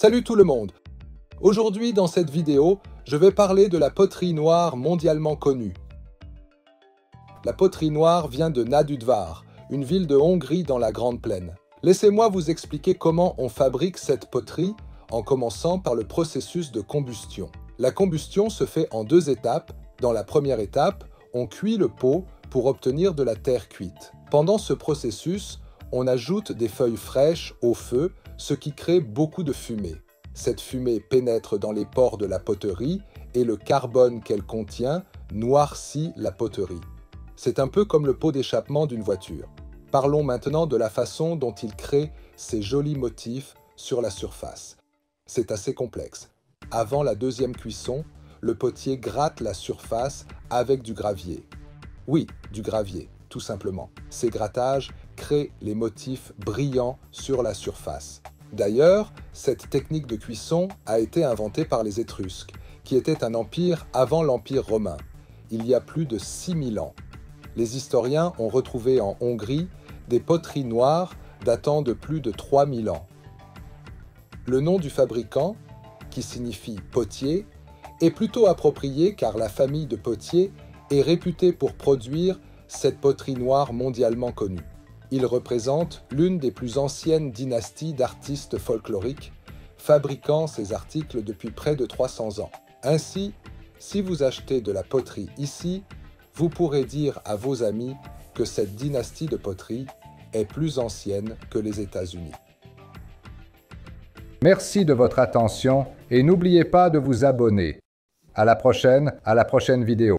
Salut tout le monde! Aujourd'hui, dans cette vidéo, je vais parler de la poterie noire mondialement connue. La poterie noire vient de Nadudvar, une ville de Hongrie dans la Grande Plaine. Laissez-moi vous expliquer comment on fabrique cette poterie, en commençant par le processus de combustion. La combustion se fait en deux étapes. Dans la première étape, on cuit le pot pour obtenir de la terre cuite. Pendant ce processus, on ajoute des feuilles fraîches au feu, ce qui crée beaucoup de fumée. Cette fumée pénètre dans les pores de la poterie et le carbone qu'elle contient noircit la poterie. C'est un peu comme le pot d'échappement d'une voiture. Parlons maintenant de la façon dont il crée ces jolis motifs sur la surface. C'est assez complexe. Avant la deuxième cuisson, le potier gratte la surface avec du gravier. Oui, du gravier, tout simplement. Ces grattages créent les motifs brillants sur la surface. D'ailleurs, cette technique de cuisson a été inventée par les Étrusques, qui étaient un empire avant l'Empire romain, il y a plus de 6000 ans. Les historiens ont retrouvé en Hongrie des poteries noires datant de plus de 3000 ans. Le nom du fabricant, qui signifie potier, est plutôt approprié car la famille de Potier est réputée pour produire cette poterie noire mondialement connue. Il représente l'une des plus anciennes dynasties d'artistes folkloriques, fabriquant ces articles depuis près de 300 ans. Ainsi, si vous achetez de la poterie ici, vous pourrez dire à vos amis que cette dynastie de poterie est plus ancienne que les États-Unis. Merci de votre attention et n'oubliez pas de vous abonner. À la prochaine vidéo.